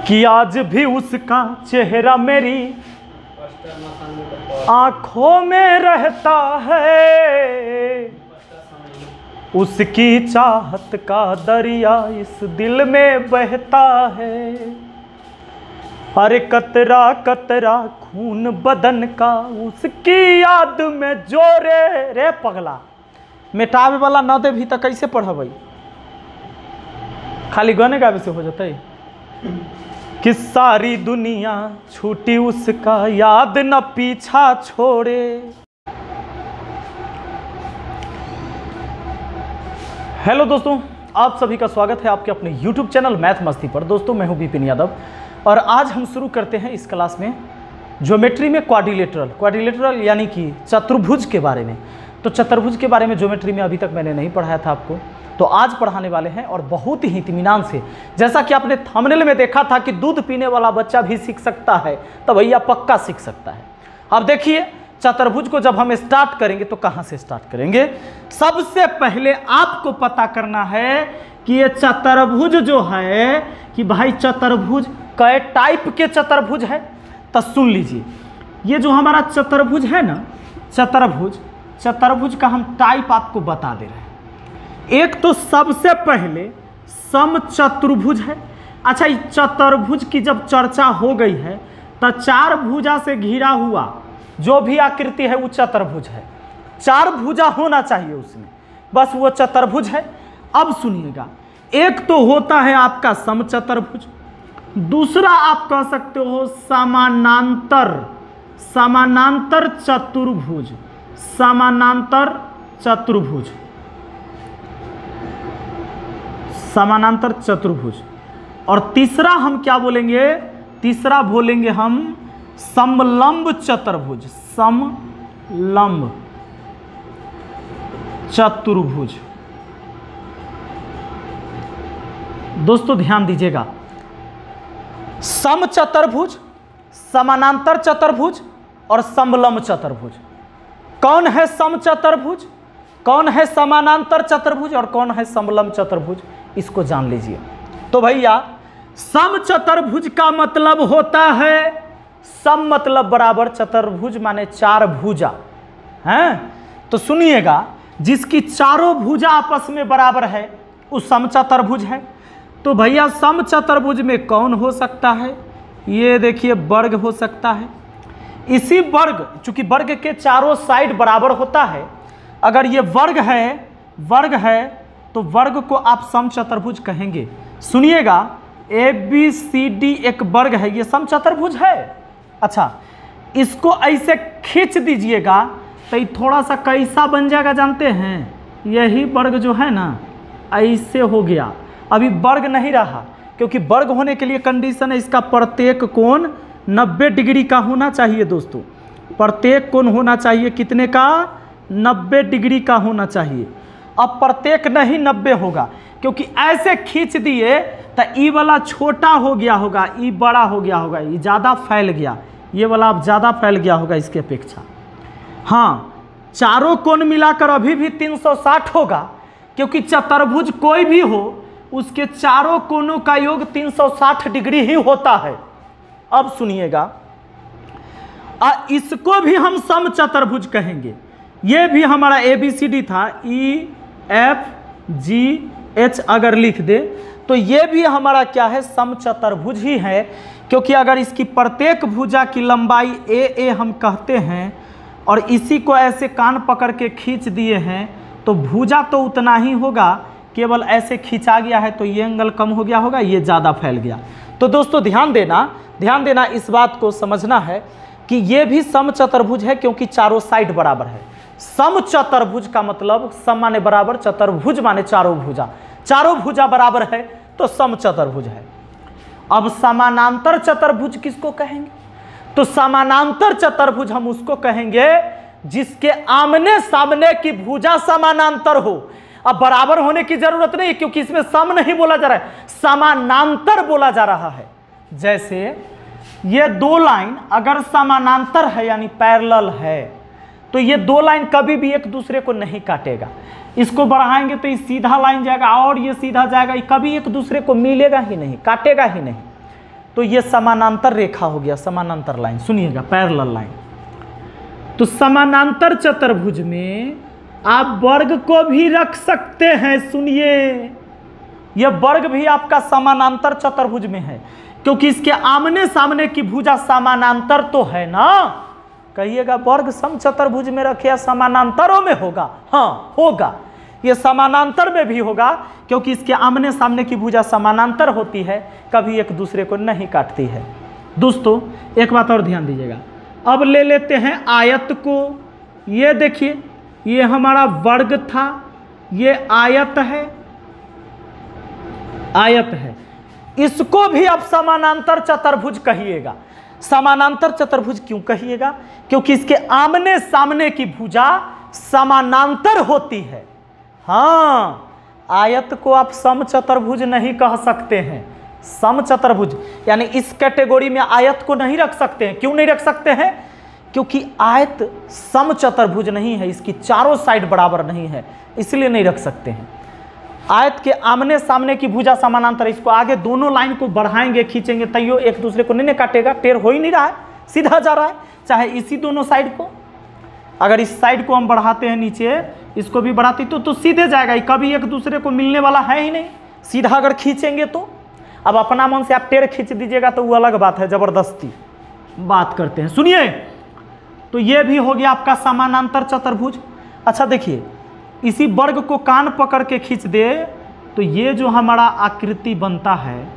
कि आज भी उसका चेहरा मेरी आंखों में रहता है, उसकी चाहत का दरिया इस दिल में बहता है। अरे कतरा कतरा खून बदन का उसकी याद में जोरे रे पगला, मिटावे वाला न दे भी तो कैसे पढ़बै, खाली गाने गावे से हो जाता है कि सारी दुनिया छूटी उसका याद न पीछा छोड़े। हेलो दोस्तों, आप सभी का स्वागत है आपके अपने YouTube चैनल मैथ मस्ती पर। दोस्तों मैं हूं विपिन यादव और आज हम शुरू करते हैं इस क्लास में ज्योमेट्री में क्वाड्रिलेटरल यानी कि चतुर्भुज के बारे में। तो चतुर्भुज के बारे में ज्योमेट्री में अभी तक मैंने नहीं पढ़ाया था आपको, तो आज पढ़ाने वाले हैं और बहुत ही इत्मीनान से। जैसा कि आपने थंबनेल में देखा था कि दूध पीने वाला बच्चा भी सीख सकता है, तो भैया पक्का सीख सकता है। अब देखिए चतुर्भुज को जब हम स्टार्ट करेंगे तो कहां से स्टार्ट करेंगे। सबसे पहले आपको पता करना है कि ये चतुर्भुज जो है कि भाई चतुर्भुज कई टाइप के चतुर्भुज है। तो सुन लीजिए, ये जो हमारा चतुर्भुज है ना, चतुर्भुज का हम टाइप आपको बता दे रहे हैं। एक तो सबसे पहले समचतुर्भुज है। अच्छा, इस चतुर्भुज की जब चर्चा हो गई है तो चार भुजा से घिरा हुआ जो भी आकृति है वो चतुर्भुज है। चार भुजा होना चाहिए उसमें, बस वो चतुर्भुज है। अब सुनिएगा, एक तो होता है आपका समचतुर्भुज, दूसरा आप कह सकते हो समानांतर चतुर्भुज, समानांतर चतुर्भुज। और तीसरा हम क्या बोलेंगे, तीसरा बोलेंगे हम समलंब चतुर्भुज, समलंब चतुर्भुज। दोस्तों ध्यान दीजिएगा, समचतुर्भुज, समानांतर चतुर्भुज और समलंब चतुर्भुज। कौन है समचतुर्भुज, कौन है समानांतर चतुर्भुज और कौन है समलंब चतुर्भुज, इसको जान लीजिए। तो भैया समचतुर्भुज का मतलब होता है, सम मतलब बराबर, चतुर्भुज माने चार भुजा हैं। तो सुनिएगा, जिसकी चारों भुजा आपस में बराबर है वो समचतुर्भुज है। तो भैया समचतुर्भुज में कौन हो सकता है, ये देखिए वर्ग हो सकता है। इसी वर्ग, चूंकि वर्ग के चारों साइड बराबर होता है, अगर ये वर्ग है तो वर्ग को आप समचतुर्भुज कहेंगे। सुनिएगा, ABCD एक वर्ग है, ये समचतुर्भुज है। अच्छा, इसको ऐसे खींच दीजिएगा तो ये थोड़ा सा कैसा बन जाएगा जानते हैं, यही वर्ग जो है ना ऐसे हो गया। अभी वर्ग नहीं रहा, क्योंकि वर्ग होने के लिए कंडीशन है इसका प्रत्येक कोण 90 डिग्री का होना चाहिए। दोस्तों प्रत्येक कोण होना चाहिए कितने का, 90 डिग्री का होना चाहिए। अब प्रत्येक नहीं 90 होगा, क्योंकि ऐसे खींच दिए तो ई वाला छोटा हो गया होगा, ई बड़ा हो गया होगा, ये ज़्यादा फैल गया, ये वाला अब ज़्यादा फैल गया होगा इसके अपेक्षा। हाँ, चारों कोण मिलाकर अभी भी 360 होगा, क्योंकि चतुर्भुज कोई भी हो उसके चारों कोणों का योग 360 डिग्री ही होता है। अब सुनिएगा, इसको भी हम समचतुर्भुज कहेंगे। ये भी हमारा ABCD था, EFGH अगर लिख दे तो ये भी हमारा क्या है, समचतुर्भुज ही है। क्योंकि अगर इसकी प्रत्येक भुजा की लंबाई AA हम कहते हैं और इसी को ऐसे कान पकड़ के खींच दिए हैं, तो भुजा तो उतना ही होगा, केवल ऐसे खींचा गया है तो ये एंगल कम हो गया होगा, ये ज़्यादा फैल गया। तो दोस्तों ध्यान देना, इस बात को समझना है कि ये भी समचतुर्भुज है, क्योंकि चारों साइड बराबर है। समचतुर्भुज का मतलब सम माने बराबर, चतुर्भुज माने चारों भुजा, चारों भुजा बराबर है तो समचतुर्भुज है। अब समानांतर चतुर्भुज किसको कहेंगे, तो समानांतर चतुर्भुज हम उसको कहेंगे जिसके आमने सामने की भुजा समानांतर हो। अब बराबर होने की जरूरत नहीं, क्योंकि इसमें सम नहीं बोला जा रहा है, समानांतर बोला जा रहा है। जैसे ये दो लाइन अगर समानांतर है यानी पैरेलल है, तो ये दो लाइन कभी भी एक दूसरे को नहीं काटेगा। इसको बढ़ाएंगे तो ये सीधा लाइन जाएगा और ये सीधा जाएगा, ये कभी एक दूसरे को मिलेगा ही नहीं, काटेगा ही नहीं। तो ये समानांतर रेखा हो गया, समानांतर लाइन। सुनिएगा, पैरेलल लाइन। तो समानांतर चतुर्भुज में आप वर्ग को भी रख सकते हैं। सुनिए, यह वर्ग भी आपका समानांतर चतुर्भुज में है, क्योंकि इसके आमने सामने की भुजा समानांतर तो है ना। कहिएगा वर्ग सम चतुर्भुज में रखे या समानांतरों में होगा? हाँ होगा, ये समानांतर में भी होगा, क्योंकि इसके आमने सामने की भुजा समानांतर होती है, कभी एक दूसरे को नहीं काटती है। दोस्तों एक बात और ध्यान दीजिएगा, अब ले लेते हैं आयत को। ये देखिए, ये हमारा वर्ग था, ये आयत है, आयत है। इसको भी आप समानांतर चतुर्भुज कहिएगा। समानांतर चतुर्भुज क्यों कहिएगा? क्योंकि इसके आमने सामने की भुजा समानांतर होती है। हाँ, आयत को आप सम चतुर्भुज नहीं कह सकते हैं। सम चतुर्भुज यानी इस कैटेगरी में आयत को नहीं रख सकते हैं। क्यों नहीं रख सकते हैं? क्योंकि आयत सम चतुर्भुज नहीं है, इसकी चारों साइड बराबर नहीं है, इसलिए नहीं रख सकते हैं। आयत के आमने सामने की भुजा समानांतर, इसको आगे दोनों लाइन को बढ़ाएंगे खींचेंगे तैयो एक दूसरे को नहीं काटेगा, टेढ़ हो ही नहीं रहा है, सीधा जा रहा है। चाहे इसी दोनों साइड को, अगर इस साइड को हम बढ़ाते हैं नीचे, इसको भी बढ़ाते तो सीधे जाएगा, कभी एक दूसरे को मिलने वाला है ही नहीं। सीधा अगर खींचेंगे तो, अब अपना मन से आप टेढ़ खींच दीजिएगा तो वो अलग बात है, जबरदस्ती बात करते हैं। सुनिए, तो ये भी हो गया आपका समानांतर चतुर्भुज। अच्छा देखिए, इसी वर्ग को कान पकड़ के खींच दे तो ये जो हमारा आकृति बनता है,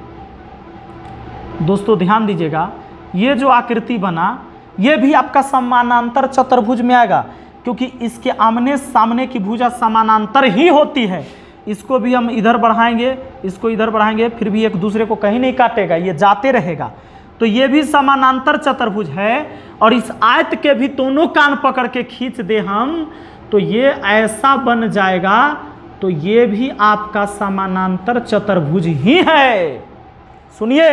दोस्तों ध्यान दीजिएगा, ये जो आकृति बना ये भी आपका समानांतर चतुर्भुज में आएगा, क्योंकि इसके आमने सामने की भुजा समानांतर ही होती है। इसको भी हम इधर बढ़ाएंगे, इसको इधर बढ़ाएंगे, फिर भी एक दूसरे को कहीं नहीं काटेगा, ये जाते रहेगा। तो ये भी समानांतर चतुर्भुज है। और इस आयत के भी दोनों कान पकड़ के खींच दे हम तो ये ऐसा बन जाएगा, तो ये भी आपका समानांतर चतुर्भुज ही है। सुनिए,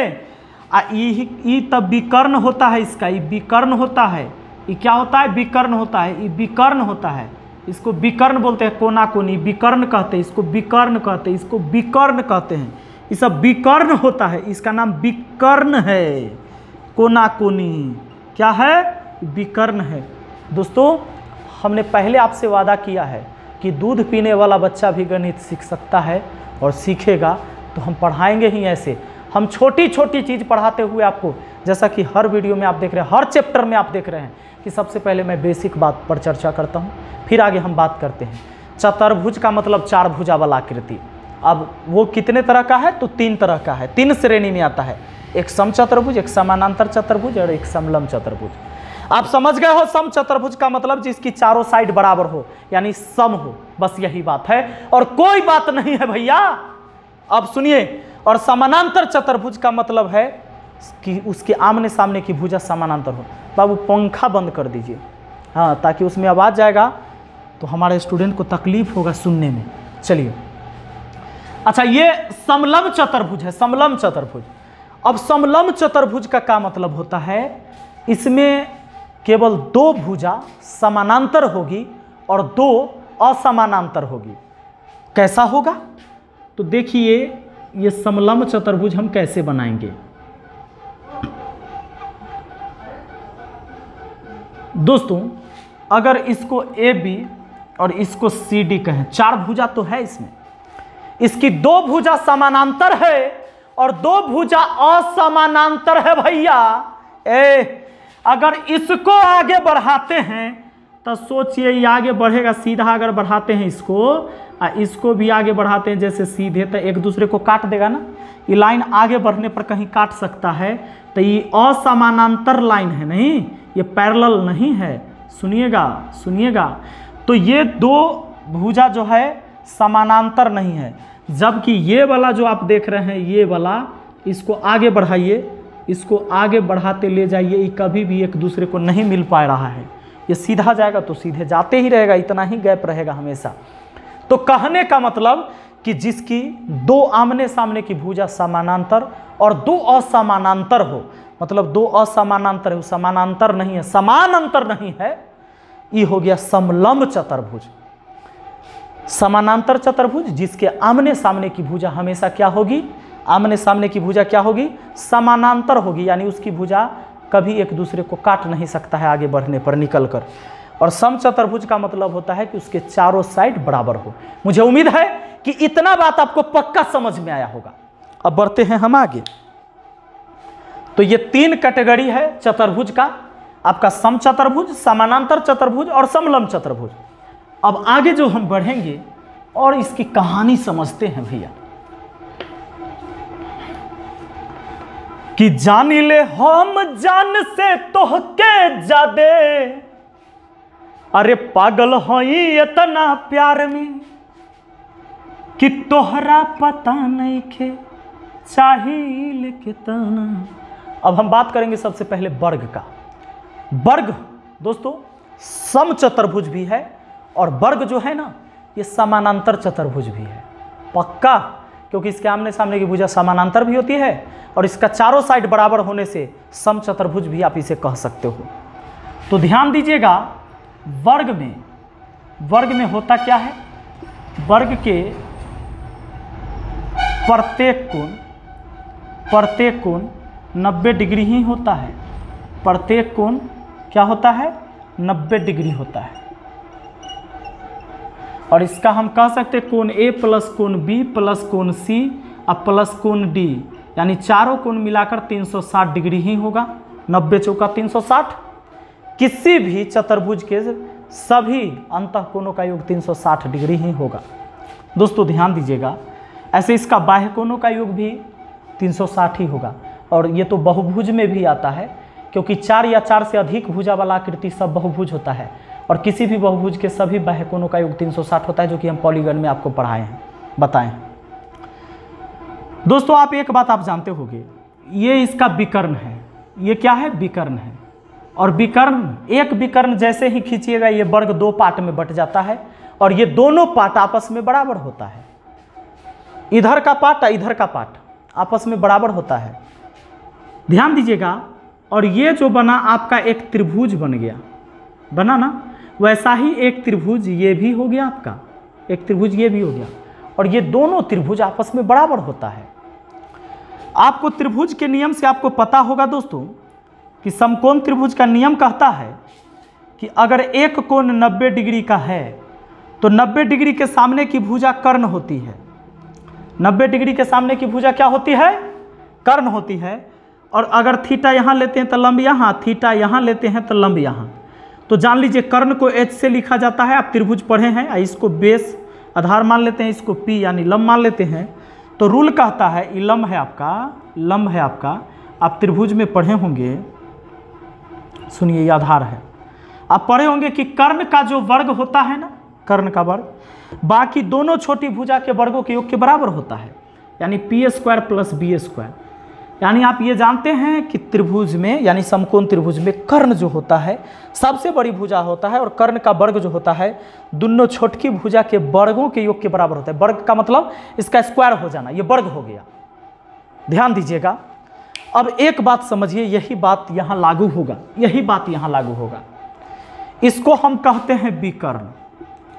ई तब विकर्ण होता है, इसका ई विकर्ण होता है। ये क्या होता है? विकर्ण होता है, ये विकर्ण होता है। इसको विकर्ण बोलते हैं, कोना कोनी विकर्ण कहते हैं, इसको विकर्ण कहते हैं, इसको विकर्ण कहते हैं। ये सब विकर्ण होता है, इसका नाम विकर्ण है। कोना कोनी क्या है? विकर्ण है। दोस्तों हमने पहले आपसे वादा किया है कि दूध पीने वाला बच्चा भी गणित सीख सकता है और सीखेगा, तो हम पढ़ाएंगे ही ऐसे। हम छोटी छोटी चीज़ पढ़ाते हुए आपको, जैसा कि हर वीडियो में आप देख रहे हैं, हर चैप्टर में आप देख रहे हैं कि सबसे पहले मैं बेसिक बात पर चर्चा करता हूँ, फिर आगे हम बात करते हैं। चतुर्भुज का मतलब चार भुजा वाला आकृति। अब वो कितने तरह का है? तो तीन तरह का है, तीन श्रेणी में आता है। एक सम चतुर्भुज, एक समानांतर चतुर्भुज और एक समलंब चतुर्भुज। आप समझ गए हो? सम चतुर्भुज का मतलब जिसकी चारों साइड बराबर हो, यानी सम हो, बस यही बात है और कोई बात नहीं है भैया। अब सुनिए, और समानांतर चतुर्भुज का मतलब है कि उसके आमने सामने की भुजा समानांतर हो। बाबू पंखा बंद कर दीजिए, हाँ, ताकि उसमें आवाज जाएगा तो हमारे स्टूडेंट को तकलीफ होगा सुनने में। चलिए, अच्छा ये समलंब चतुर्भुज है, समलंब चतुर्भुज। अब समलंब चतुर्भुज का क्या मतलब होता है? इसमें केवल दो भुजा समानांतर होगी और दो असमानांतर होगी। कैसा होगा? तो देखिए, ये समलंब चतुर्भुज हम कैसे बनाएंगे। दोस्तों अगर इसको ए बी और इसको सी डी कहें, चार भुजा तो है इसमें, इसकी दो भुजा समानांतर है और दो भुजा असमानांतर है भैया। अगर इसको आगे बढ़ाते हैं तो सोचिए ये आगे बढ़ेगा, सीधा अगर बढ़ाते हैं इसको भी आगे बढ़ाते हैं जैसे सीधे, तो एक दूसरे को काट देगा ना। ये लाइन आगे बढ़ने पर कहीं काट सकता है, तो ये असमानांतर लाइन है, नहीं, ये पैरेलल नहीं है। सुनिएगा सुनिएगा, तो ये दो भुजा जो है समानांतर नहीं है, जबकि ये वाला जो आप देख रहे हैं, ये वाला, इसको आगे बढ़ाइए, इसको आगे बढ़ाते ले जाइए, ये कभी भी एक दूसरे को नहीं मिल पा रहा है। ये सीधा जाएगा तो सीधे जाते ही रहेगा, इतना ही गैप रहेगा हमेशा। तो कहने का मतलब कि जिसकी दो आमने सामने की भुजा समानांतर और दो असमानांतर हो, मतलब दो असमानांतर हो, समानांतर नहीं है, समान अंतर नहीं है, ये हो गया समलंब चतुर्भुज। समानांतर चतुर्भुज जिसके आमने सामने की भुजा हमेशा क्या होगी? आमने सामने की भुजा क्या होगी, समानांतर होगी, यानी उसकी भुजा कभी एक दूसरे को काट नहीं सकता है आगे बढ़ने पर निकल कर। और समचतुर्भुज का मतलब होता है कि उसके चारों साइड बराबर हो। मुझे उम्मीद है कि इतना बात आपको पक्का समझ में आया होगा। अब बढ़ते हैं हम आगे। तो ये 3 कैटेगरी है चतुर्भुज का, आपका समचतुर्भुज, समानांतर चतुर्भुज और समलंब चतुर्भुज। अब आगे जो हम बढ़ेंगे और इसकी कहानी समझते हैं भैया, कि जानी ले हम जान से तोहके जादे, अरे पागल होई इतना प्यार में कि तोहरा पता नहीं खे चाहिए कितना। अब हम बात करेंगे सबसे पहले वर्ग का। वर्ग दोस्तों समचतुर्भुज भी है और वर्ग जो है ना ये समानांतर चतुर्भुज भी है, पक्का, क्योंकि इसके आमने सामने की भुजा समानांतर भी होती है और इसका चारों साइड बराबर होने से समचतुर्भुज भी आप इसे कह सकते हो। तो ध्यान दीजिएगा, वर्ग में होता क्या है, वर्ग के प्रत्येक कोण 90 डिग्री ही होता है। प्रत्येक कोण क्या होता है, 90 डिग्री होता है। और इसका हम कह सकते हैं कोण ए प्लस कोण बी प्लस कोण सी और प्लस कोण डी, यानी चारों कोण मिलाकर 360 डिग्री ही होगा। 90 चौका 360। किसी भी चतुर्भुज के सभी अंतःकोणों का योग 360 डिग्री ही होगा। दोस्तों ध्यान दीजिएगा, ऐसे इसका बाह्य कोणों का योग भी 360 ही होगा। और ये तो बहुभुज में भी आता है, क्योंकि 4 या 4 से अधिक भुजा वाला आकृति सब बहुभुज होता है और किसी भी बहुभुज के सभी बाह्य कोणों का योग 360 होता है, जो कि हम पॉलीगन में आपको पढ़ाए हैं, बताएं हैं। दोस्तों आप एक बात आप जानते होंगे, ये इसका विकर्ण है। ये क्या है, विकर्ण है। और विकर्ण, एक विकर्ण जैसे ही खींचिएगा ये वर्ग 2 पार्ट में बट जाता है और ये दोनों पार्ट आपस में बराबर होता है। इधर का पार्ट और इधर का पार्ट आपस में बराबर होता है, ध्यान दीजिएगा। और ये जो बना आपका एक त्रिभुज बन गया, बना ना, वैसा ही एक त्रिभुज ये भी हो गया आपका, एक त्रिभुज ये भी हो गया। और ये दोनों त्रिभुज आपस में बराबर होता है। आपको त्रिभुज के नियम से आपको पता होगा दोस्तों कि समकोण त्रिभुज का नियम कहता है कि अगर एक कोण 90 डिग्री का है तो 90 डिग्री के सामने की भुजा कर्ण होती है। 90 डिग्री के सामने की भुजा क्या होती है, कर्ण होती है। और अगर थीटा यहाँ लेते हैं तो लंब यहाँ, थीटा यहाँ लेते हैं तो लंब यहाँ। तो जान लीजिए कर्ण को H से लिखा जाता है। आप त्रिभुज पढ़े हैं, इसको बेस आधार मान लेते हैं, इसको P यानी लंब मान लेते हैं। तो रूल कहता है, ये लंब है आपका, लंब है आपका। आप त्रिभुज में पढ़े होंगे, सुनिए, ये आधार है। आप पढ़े होंगे कि कर्ण का जो वर्ग होता है ना, कर्ण का वर्ग बाकी दोनों छोटी भुजा के वर्गों के योग के बराबर होता है, यानी p² प्लस b²। यानी आप ये जानते हैं कि त्रिभुज में, यानी समकोण त्रिभुज में कर्ण जो होता है सबसे बड़ी भुजा होता है और कर्ण का वर्ग जो होता है दोनों छोटकी भुजा के वर्गों के योग के बराबर होता है। वर्ग का मतलब इसका स्क्वायर हो जाना, ये वर्ग हो गया। ध्यान दीजिएगा। अब एक बात समझिए, यही बात यहाँ लागू होगा, यही बात यहाँ लागू होगा। इसको हम कहते हैं विकर्ण।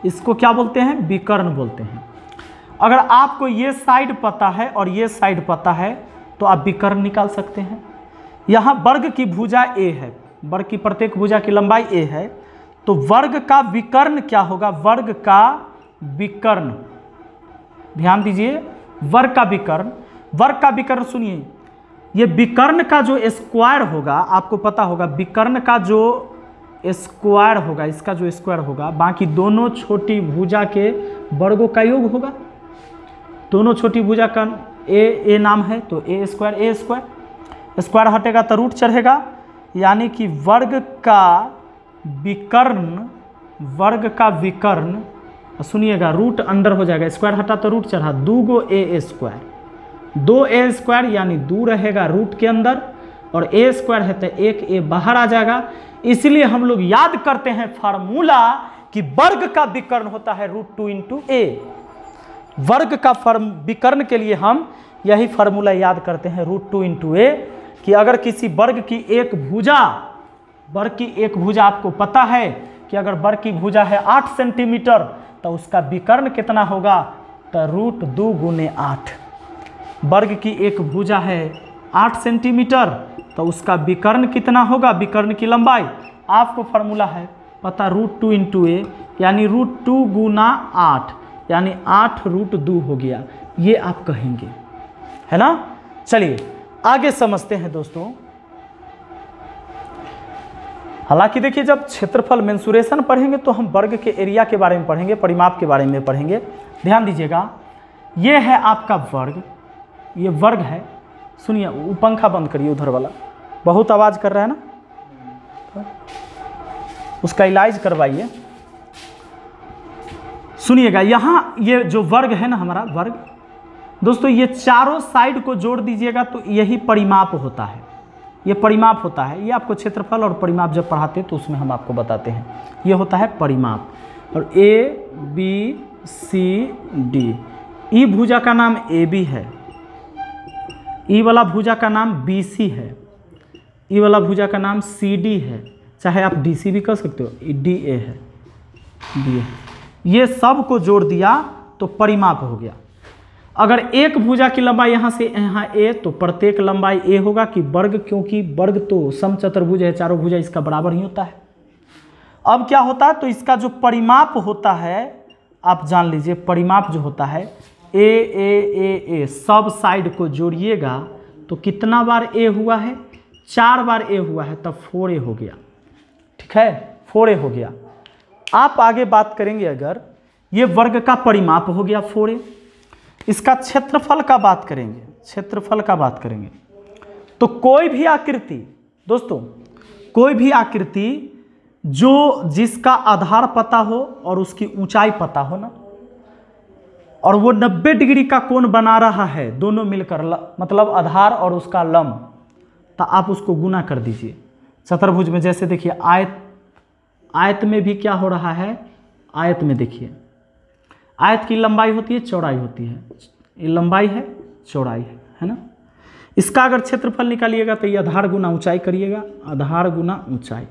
इसको क्या बोलते हैं, विकर्ण बोलते हैं। अगर आपको ये साइड पता है और ये साइड पता है तो आप विकर्ण निकाल सकते हैं। यहाँ वर्ग की भुजा a है, वर्ग की प्रत्येक भुजा की लंबाई a है, तो वर्ग का विकर्ण क्या होगा, वर्ग का विकर्ण, ध्यान दीजिए, वर्ग का विकर्ण, वर्ग का विकर्ण सुनिए, ये विकर्ण का जो स्क्वायर होगा, आपको पता होगा विकर्ण का जो स्क्वायर होगा, इसका जो स्क्वायर होगा बाकी दोनों छोटी भुजा के वर्गों का योग होगा। दोनों छोटी भुजा का ए नाम है तो a² स्क्वायर हटेगा तो रूट चढ़ेगा, यानी कि वर्ग का विकर्ण, सुनिएगा, रूट अंडर हो जाएगा, स्क्वायर हटा तो रूट चढ़ा, 2 a², 2a² यानी 2 रहेगा रूट के अंदर और a² है तो 1a बाहर आ जाएगा। इसलिए हम लोग याद करते हैं फार्मूला कि वर्ग का विकर्ण होता है √2 × a। वर्ग का विकर्ण के लिए हम यही फार्मूला याद करते हैं √2 × a, कि अगर किसी वर्ग की एक भुजा आपको पता है कि अगर वर्ग की भुजा है 8 सेंटीमीटर तो उसका विकर्ण कितना होगा, तो √2 × 8। वर्ग की एक भुजा है 8 सेंटीमीटर, तो उसका विकर्ण कितना होगा, विकर्ण की लंबाई आपको फार्मूला है पता, √2 × a, यानी √2 गुना 8, यानी 8√2 हो गया, ये आप कहेंगे, है ना। चलिए आगे समझते हैं दोस्तों। हालांकि देखिए जब क्षेत्रफल मेंसुरेशन पढ़ेंगे तो हम वर्ग के एरिया के बारे में पढ़ेंगे, परिमाप के बारे में पढ़ेंगे। ध्यान दीजिएगा, ये है आपका वर्ग, ये वर्ग है। सुनिए, वो पंखा बंद करिए उधर वाला, बहुत आवाज़ कर रहा है ना, उसका इलाज करवाइए। सुनिएगा, यहाँ ये जो वर्ग है ना हमारा वर्ग, दोस्तों ये चारों साइड को जोड़ दीजिएगा तो यही परिमाप होता है, ये परिमाप होता है। ये आपको क्षेत्रफल और परिमाप जब पढ़ाते हैं तो उसमें हम आपको बताते हैं, ये होता है परिमाप। और ABCD, ई भुजा का नाम AB है, ई वाला भुजा का नाम BC है, ई वाला भुजा का नाम CD है, चाहे आप DC भी कर सकते हो, DA है, DA। ये सब को जोड़ दिया तो परिमाप हो गया। अगर एक भुजा की लंबाई यहाँ से यहाँ A, तो प्रत्येक लंबाई A होगा कि वर्ग, क्योंकि वर्ग तो समचतुर्भुज है, चारों भुजा इसका बराबर ही होता है। अब क्या होता है, तो इसका जो परिमाप होता है आप जान लीजिए, परिमाप जो होता है A सब साइड को जोड़िएगा तो कितना बार A हुआ है, 4 बार A हुआ है, तब 4A हो गया, ठीक है, 4A हो गया। आप आगे बात करेंगे, अगर ये वर्ग का परिमाप हो गया 4A, इसका क्षेत्रफल का बात करेंगे, क्षेत्रफल का बात करेंगे तो कोई भी आकृति दोस्तों, कोई भी आकृति जो जिसका आधार पता हो और उसकी ऊंचाई पता हो ना, और वो 90 डिग्री का कोण बना रहा है, दोनों मिलकर मतलब आधार और उसका लंब, तो आप उसको गुना कर दीजिए। चतुर्भुज में जैसे देखिए आयत में भी क्या हो रहा है, आयत में देखिए आयत की लंबाई होती है, चौड़ाई होती है, ये लंबाई है, चौड़ाई है ना। इसका अगर क्षेत्रफल निकालिएगा तो ये आधार गुना ऊंचाई करिएगा, आधार गुना ऊंचाई,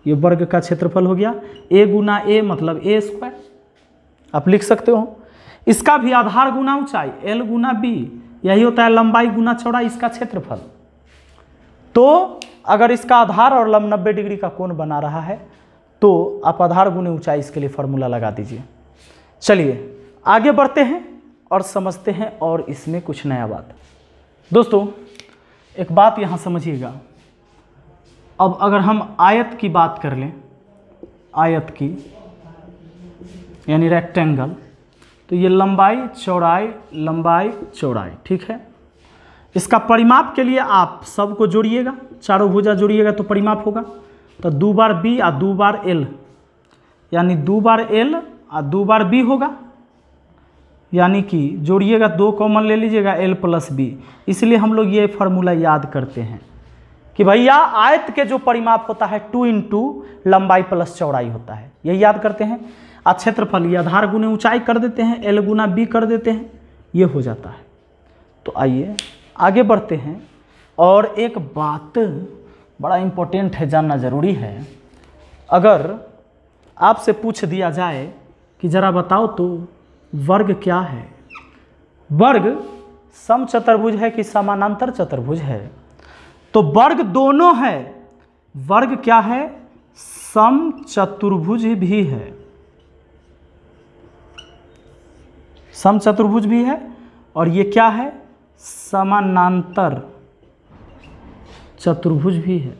ये वर्ग का क्षेत्रफल हो गया। A गुना A मतलब A², आप लिख सकते हो। इसका भी आधार गुना ऊंचाई, L गुना B, यही होता है लंबाई गुना चौड़ाई, इसका क्षेत्रफल। तो अगर इसका आधार और लंब 90 डिग्री का कोण बना रहा है तो आप आधार गुने ऊंचाई, इसके लिए फॉर्मूला लगा दीजिए। चलिए आगे बढ़ते हैं और समझते हैं, और इसमें कुछ नया बात। दोस्तों एक बात यहाँ समझिएगा, अब अगर हम आयत की बात कर लें, आयत की यानी रेक्टेंगल, तो ये लंबाई चौड़ाई, ठीक है। इसका परिमाप के लिए आप सबको जोड़िएगा, चारों भुजा जोड़िएगा तो परिमाप होगा। तो 2 बार B और 2 बार L, यानी 2 बार L और 2 बार B होगा, यानी कि जोड़िएगा, 2 कॉमन ले लीजिएगा, L + B। इसलिए हम लोग ये फार्मूला याद करते हैं कि भैया आयत के जो परिमाप होता है 2 × लंबाई + चौड़ाई होता है, यही याद करते हैं। और क्षेत्रफल ये आधार गुने ऊंचाई कर देते हैं, L गुना B कर देते हैं, ये हो जाता है। तो आइए आगे बढ़ते हैं, और एक बात बड़ा इम्पोर्टेंट है, जानना ज़रूरी है। अगर आपसे पूछ दिया जाए कि ज़रा बताओ तो वर्ग क्या है, वर्ग समचतुर्भुज है कि समानांतर चतुर्भुज है, तो वर्ग दोनों है। वर्ग क्या है, समचतुर्भुज भी है, समचतुर्भुज भी है, और ये क्या है, समानांतर चतुर्भुज भी है।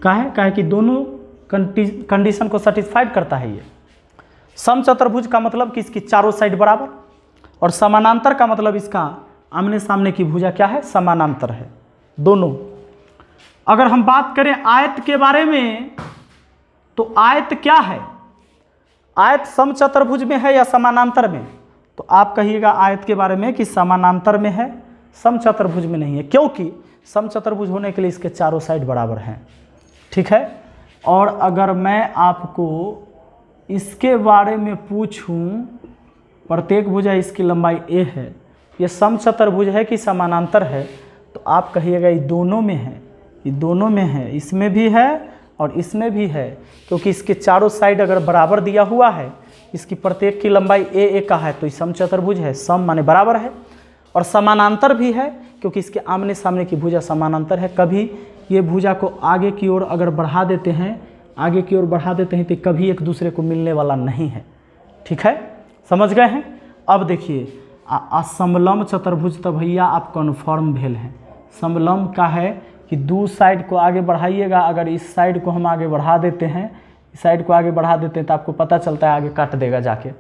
काहे कि दोनों कंडीशन को सेटिस्फाइड करता है। ये समचतुर्भुज का मतलब कि इसकी चारों साइड बराबर, और समानांतर का मतलब इसका आमने सामने की भुजा क्या है, समानांतर है दोनों। अगर हम बात करें आयत के बारे में, तो आयत क्या है, आयत समचतुर्भुज में है या समानांतर में, तो आप कहिएगा आयत के बारे में कि समानांतर में है, समचतुर्भुज में नहीं है, क्योंकि समचतुर्भुज होने के लिए इसके चारों साइड बराबर हैं, ठीक है। और अगर मैं आपको इसके बारे में पूछूं, प्रत्येक भुजा इसकी लंबाई A है, ये समचतुर्भुज है कि समानांतर है, तो आप कहिएगा ये दोनों में है, ये दोनों में है, इसमें भी है और इसमें भी है, क्योंकि इसके चारों साइड अगर बराबर दिया हुआ है, इसकी प्रत्येक की लंबाई A का है, तो ये समचतुर्भुज है, सम माने बराबर है। और समानांतर भी है क्योंकि इसके आमने सामने की भुजा समानांतर है। कभी ये भुजा को आगे की ओर अगर बढ़ा देते हैं, आगे की ओर बढ़ा देते हैं तो कभी एक दूसरे को मिलने वाला नहीं है। ठीक है, समझ गए हैं। अब देखिए समलंब चतुर्भुज, तो भैया आप कन्फर्म भेल हैं। समलंब का है कि दो साइड को आगे बढ़ाइएगा, अगर इस साइड को हम आगे बढ़ा देते हैं, इस साइड को आगे बढ़ा देते हैं तो आपको पता चलता है आगे काट देगा जाके,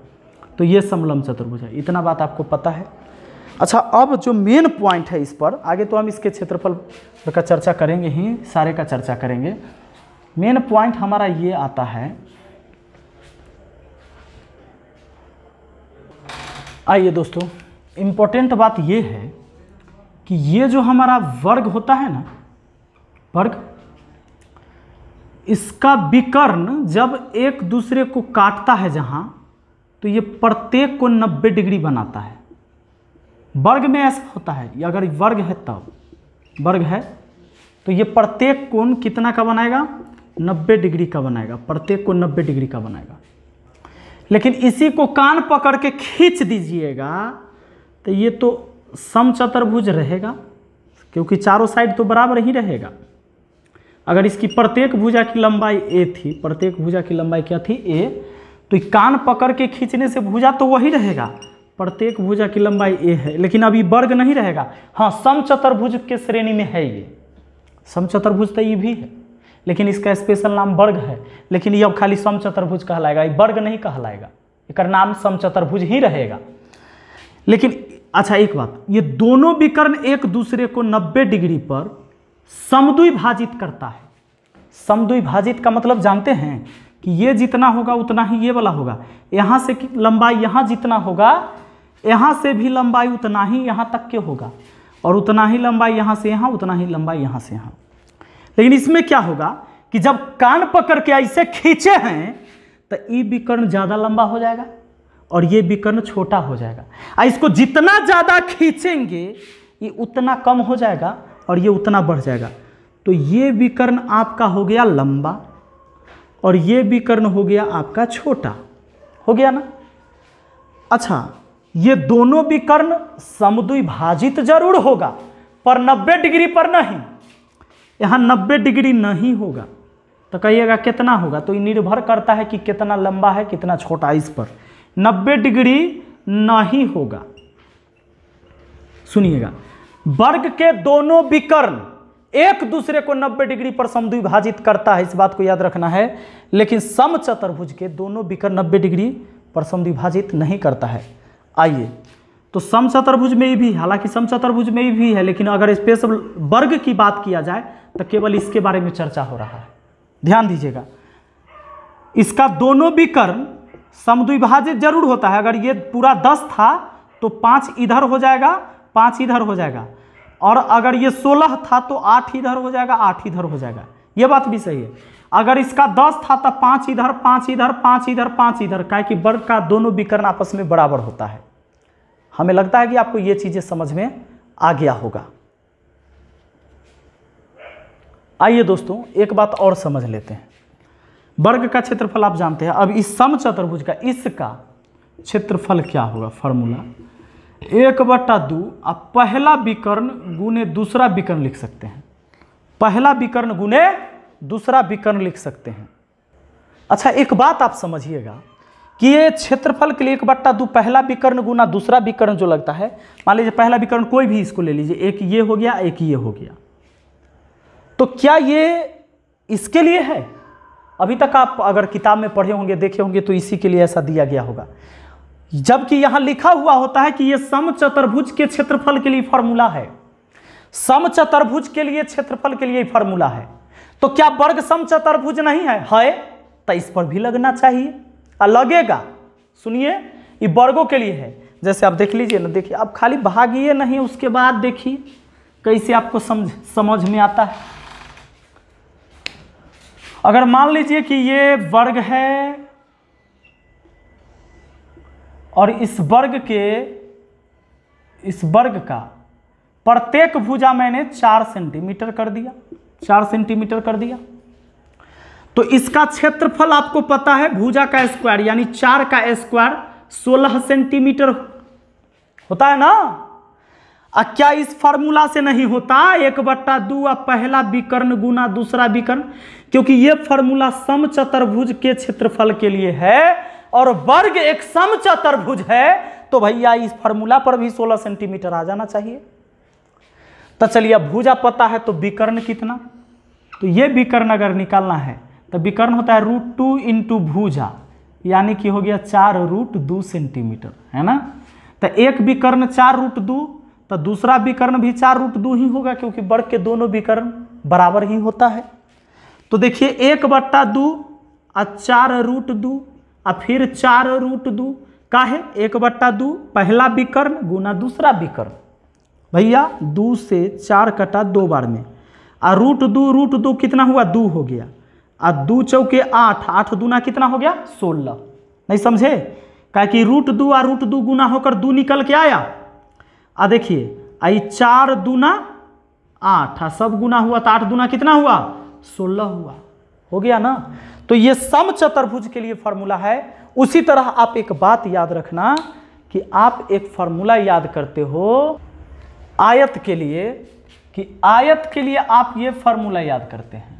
तो ये समलंब चतुर्भुज है। इतना बात आपको पता है। अच्छा, अब जो मेन पॉइंट है इस पर, आगे तो हम इसके क्षेत्रफल का चर्चा करेंगे ही, सारे का चर्चा करेंगे। मेन पॉइंट हमारा ये आता है, आइए दोस्तों, इम्पोर्टेंट बात ये है कि ये जो हमारा वर्ग होता है ना, वर्ग, इसका विकर्ण जब एक दूसरे को काटता है जहां, तो ये प्रत्येक को 90 डिग्री बनाता है। वर्ग में ऐसा होता है, ये अगर वर्ग है तब, वर्ग है तो ये प्रत्येक कोण कितना का बनाएगा, 90 डिग्री का बनाएगा, प्रत्येक को 90 डिग्री का बनाएगा। लेकिन इसी को कान पकड़ के खींच दीजिएगा तो ये तो समचतुर्भुज रहेगा, क्योंकि चारों साइड तो बराबर ही रहेगा। अगर इसकी प्रत्येक भुजा की लंबाई a थी, प्रत्येक भुजा की लंबाई क्या थी, a, तो कान पकड़ के खींचने से भुजा तो वही रहेगा, प्रत्येक भुजा की लंबाई a है, लेकिन अभी वर्ग नहीं रहेगा। हाँ, समचतुर्भुज के श्रेणी में है ये, समचतुर्भुज तो ये भी है, लेकिन इसका स्पेशल नाम वर्ग है। लेकिन ये अब खाली समचतुर्भुज कहलाएगा, ये वर्ग नहीं कहलाएगा, इसका नाम समचतुर्भुज ही रहेगा। लेकिन अच्छा एक बात, ये दोनों विकर्ण एक दूसरे को 90 डिग्री पर समद्विभाजित करता है। समद्विभाजित का मतलब जानते हैं कि ये जितना होगा उतना ही ये वाला होगा। यहाँ से लंबाई यहाँ जितना होगा, यहाँ से भी लंबाई उतना ही यहाँ तक के होगा, और उतना ही लंबाई यहाँ से यहाँ, उतना ही लंबाई यहाँ से यहाँ। लेकिन इसमें क्या होगा कि जब कान पकड़ के ऐसे खींचे हैं तो ये विकर्ण ज़्यादा लंबा हो जाएगा और ये विकर्ण छोटा हो जाएगा। इसको जितना ज़्यादा खींचेंगे ये उतना कम हो जाएगा और ये उतना बढ़ जाएगा। तो ये विकर्ण आपका हो गया लंबा और ये विकर्ण हो गया आपका छोटा, हो गया ना। अच्छा, ये दोनों विकर्ण समद्विभाजित जरूर होगा पर 90 डिग्री पर नहीं। यहाँ 90 डिग्री नहीं होगा तो कहिएगा कितना होगा, तो ये निर्भर करता है कि कितना लंबा है कितना छोटा। इस पर 90 डिग्री नहीं होगा। सुनिएगा, वर्ग के दोनों विकर्ण एक दूसरे को 90 डिग्री पर समद्विभाजित करता है, इस बात को याद रखना है। लेकिन समचतुर्भुज के दोनों विकर्ण 90 डिग्री पर समद्विभाजित नहीं करता है। आइए, तो समचतुर्भुज में भी, हालांकि समचतुर्भुज में भी है, लेकिन अगर स्पेशल वर्ग की बात किया जाए तो केवल इसके बारे में चर्चा हो रहा है। ध्यान दीजिएगा, इसका दोनों विकर्ण समद्विभाजित जरूर होता है। अगर ये पूरा 10 था तो 5 इधर हो जाएगा, 5 इधर हो जाएगा, और अगर ये 16 था तो 8 इधर हो जाएगा, 8 इधर हो जाएगा। ये बात भी सही है। अगर इसका 10 था तो 5 इधर, 5 इधर, 5 इधर, 5 इधर, काहे कि वर्ग का दोनों विकर्ण आपस में बराबर होता है। हमें लगता है कि आपको ये चीजें समझ में आ गया होगा। आइए दोस्तों, एक बात और समझ लेते हैं। वर्ग का क्षेत्रफल आप जानते हैं। अब इस समचतुर्भुज का, इसका क्षेत्रफल क्या होगा, फार्मूला 1/2। आप पहला विकर्ण गुने दूसरा विकर्ण लिख सकते हैं, पहला विकर्ण गुने दूसरा विकर्ण लिख सकते हैं। अच्छा, एक बात आप समझिएगा कि ये क्षेत्रफल के लिए 1/2 पहला विकर्ण गुना दूसरा विकर्ण जो लगता है, मान लीजिए पहला विकर्ण कोई भी इसको ले लीजिए, एक ये हो गया, एक ये हो गया, तो क्या ये इसके लिए है? अभी तक आप अगर किताब में पढ़े होंगे, देखे होंगे, तो इसी के लिए ऐसा दिया गया होगा। जबकि यहां लिखा हुआ होता है कि यह समचतुर्भुज के क्षेत्रफल के लिए फॉर्मूला है, समचतुर्भुज के लिए क्षेत्रफल के लिए फॉर्मूला है। तो क्या वर्ग समचतुर्भुज नहीं है? है, तो इस पर भी लगना चाहिए, लगेगा। सुनिए, ये वर्गों के लिए है। जैसे आप देख लीजिए ना, देखिए, आप खाली भागिए नहीं, उसके बाद देखिए कैसे आपको समझ में आता है। अगर मान लीजिए कि ये वर्ग है और इस वर्ग का प्रत्येक भुजा मैंने 4 सेंटीमीटर कर दिया, 4 सेंटीमीटर कर दिया, तो इसका क्षेत्रफल आपको पता है, भुजा का स्क्वायर यानी 4 का स्क्वायर 16 सेंटीमीटर होता है ना। क्या इस फार्मूला से नहीं होता 1/2 अब पहला विकर्ण गुना दूसरा विकर्ण, क्योंकि ये फार्मूला समचतुर्भुज के क्षेत्रफल के लिए है और वर्ग एक समचतुर्भुज है, तो भैया इस फार्मूला पर भी 16 सेंटीमीटर आ जाना चाहिए। तो चलिए अब भुजा पता है तो विकर्ण कितना, तो ये विकर्ण अगर निकालना है तो विकर्ण होता है √2 इंटू भुजा, यानी कि हो गया 4√2 सेंटीमीटर, है ना। तो एक विकर्ण 4√2, तो दूसरा विकर्ण भी 4√2 ही होगा, क्योंकि वर्ग के दोनों विकर्ण बराबर ही होता है। तो देखिए 1/2 और 4√2 और फिर 4√2 का है 1/2 पहला विकर्ण गुना दूसरा विकर्ण, भैया 2 से 4 कटा 2 बार में, और √2 कितना हुआ 2 हो गया, और 2 चौके 8, 8 दूना कितना हो गया 16, नहीं समझे, क्या कि √2 और √2 गुना होकर 2 निकल के आया। आ देखिए आई 4 दूना 8, सब गुना हुआ तो 8 दूना कितना हुआ 16 हुआ, हो गया ना। तो ये समचतुर्भुज के लिए फॉर्मूला है। उसी तरह आप एक बात याद रखना कि आप एक फॉर्मूला याद करते हो आयत के लिए, कि आयत के लिए आप ये फॉर्मूला याद करते हैं।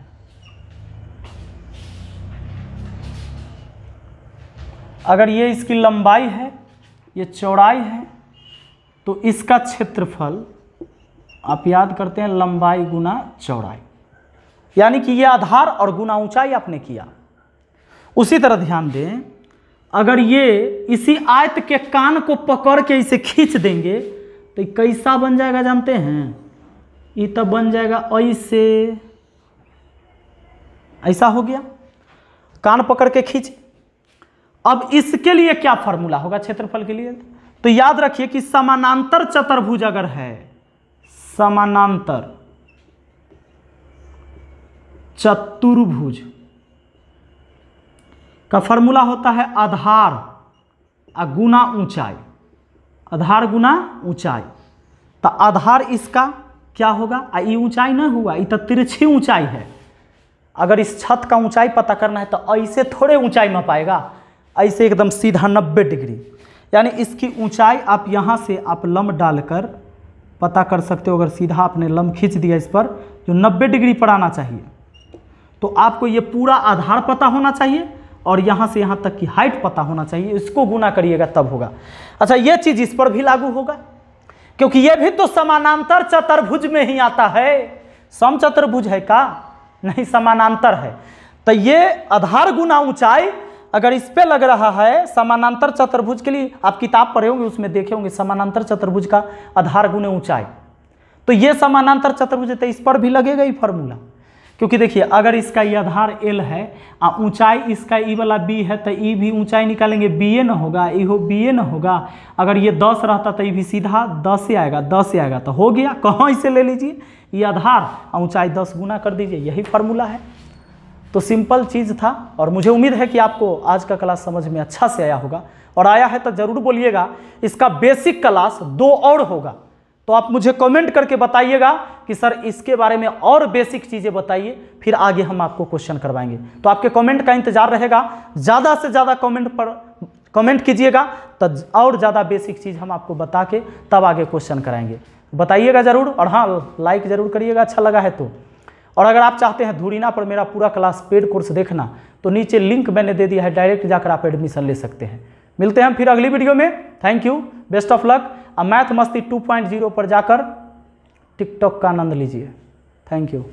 अगर ये इसकी लंबाई है, ये चौड़ाई है, तो इसका क्षेत्रफल आप याद करते हैं लंबाई गुना चौड़ाई, यानी कि ये आधार और गुना ऊंचाई आपने किया। उसी तरह ध्यान दें, अगर ये इसी आयत के कान को पकड़ के इसे खींच देंगे तो कैसा बन जाएगा जानते हैं, ये तब बन जाएगा ऐसे, ऐसा हो गया, कान पकड़ के खींच। अब इसके लिए क्या फॉर्मूला होगा क्षेत्रफल के लिए, तो याद रखिए कि समानांतर चतुर्भुज अगर है, समानांतर चतुर्भुज का फॉर्मूला होता है आधार गुना ऊंचाई, आधार गुना ऊंचाई। तो आधार इसका क्या होगा, ये ऊंचाई ना हुआ, ये तो तिरछी ऊंचाई है। अगर इस छत का ऊंचाई पता करना है तो ऐसे थोड़े ऊंचाई में पाएगा, ऐसे एकदम सीधा 90 डिग्री, यानी इसकी ऊंचाई आप यहाँ से आप लंब डालकर पता कर सकते हो। अगर सीधा आपने लंब खींच दिया इस पर, जो 90 डिग्री पर आना चाहिए, तो आपको ये पूरा आधार पता होना चाहिए और यहाँ से यहाँ तक की हाइट पता होना चाहिए, इसको गुना करिएगा तब होगा। अच्छा, ये चीज़ इस पर भी लागू होगा, क्योंकि ये भी तो समानांतर चतुर्भुज में ही आता है। समचतुर्भुज है का नहीं, समानांतर है। तो ये आधार गुना ऊंचाई अगर इस पे लग रहा है समानांतर चतुर्भुज के लिए, आप किताब पढ़े होंगे उसमें देखे होंगे समानांतर चतुर्भुज का आधार गुने ऊंचाई, तो ये समानांतर चतुर्भुज है, तो इस पर भी लगेगा ही फॉर्मूला। क्योंकि देखिए अगर इसका ये आधार L है और ऊंचाई इसका ई वाला B है, तो ई भी ऊंचाई निकालेंगे BA न होगा, ई हो BA न होगा। अगर ये 10 रहता तो ये भी सीधा 10 से आएगा, 10 से आएगा, तो हो गया। कहाँ इसे ले लीजिए, ये आधार और ऊंचाई 10 गुना कर दीजिए, यही फार्मूला है। तो सिंपल चीज़ था, और मुझे उम्मीद है कि आपको आज का क्लास समझ में अच्छा से आया होगा, और आया है तो ज़रूर बोलिएगा। इसका बेसिक क्लास 2 और होगा, तो आप मुझे कमेंट करके बताइएगा कि सर इसके बारे में और बेसिक चीज़ें बताइए, फिर आगे हम आपको क्वेश्चन करवाएंगे। तो आपके कमेंट का इंतजार रहेगा, ज़्यादा से ज़्यादा कमेंट कीजिएगा, तो और ज़्यादा बेसिक चीज़ हम आपको बता के तब आगे क्वेश्चन कराएंगे। बताइएगा ज़रूर, और हाँ लाइक ज़रूर करिएगा अच्छा लगा है तो। और अगर आप चाहते हैं धुरीना पर मेरा पूरा क्लास पेड कोर्स देखना, तो नीचे लिंक मैंने दे दिया है, डायरेक्ट जाकर आप एडमिशन ले सकते हैं। मिलते हैं फिर अगली वीडियो में। Thank you, best of luck. अब मैथ मस्ती 2.0 पर जाकर टिकटॉक का आनंद लीजिए। Thank you.